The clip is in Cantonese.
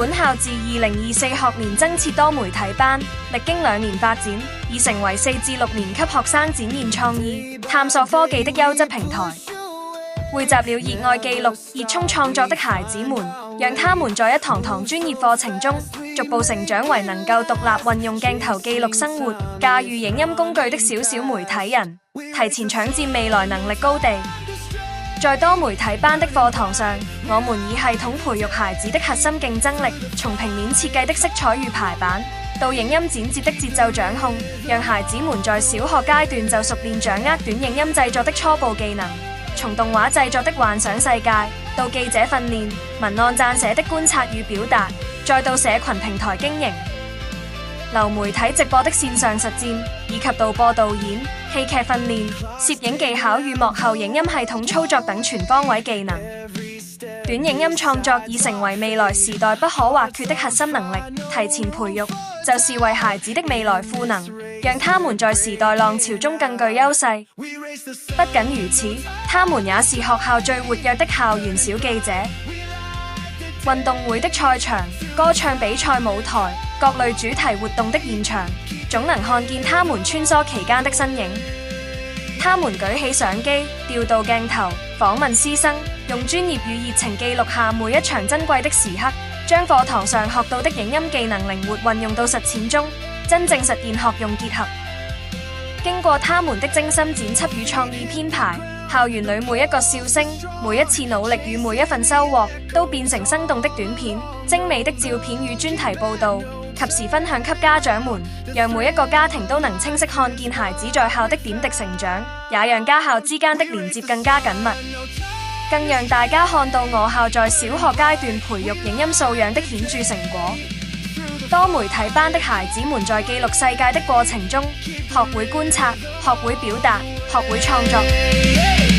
本校自2024學年增設多媒體班，歷經2年發展，已成為4至6年級學生展現創意、探索科技的優質平台。匯集了熱愛記錄、熱衷創作的孩子們，讓他們在一堂堂專業課程中，逐步成長為能夠獨立運用鏡頭記錄生活、駕馭影音工具的小小媒體人，提前搶佔未來能力高地。在多媒體班的課堂上，我們以系統培育孩子的核心競爭力，從平面設計的色彩與排版，到影音剪接的節奏掌控，讓孩子們在小學階段就熟練掌握短影音製作的初步技能。從動畫製作的幻想世界，到記者訓練、文案撰寫的觀察與表達，再到社群平台經營、流媒體直播的線上實戰，以及導播導演、戲劇訓練、攝影技巧與幕後影音系統操作等全方位技能。短影音創作已成為未來時代不可或缺的核心能力，提前培育就是為孩子的未來賦能，讓他們在時代浪潮中更具優勢。不僅如此，他們也是學校最活躍的校園小記者。運動會的賽場、歌唱比賽舞台、各類主題活動的現場，總能看見他們穿梭其間的身影。他們舉起相機，調度鏡頭，訪問師生，用專業與熱情記錄下每一場珍貴的時刻，將課堂上學到的影音技能靈活運用到實踐中，真正實現學用結合。經過他們的精心剪輯與創意編排，校園裏每一個笑聲、每一次努力與每一份收穫，都變成生動的短片、精美的照片與專題報道，及時分享給家長們，讓每一個家庭都能清晰看見孩子在校的點滴成長，也讓家校之間的連接更加緊密，更讓大家看到我校在小學階段培育影音素養的顯著成果。多媒體班的孩子們在記錄世界的過程中，學會觀察，學會表達，學會創作。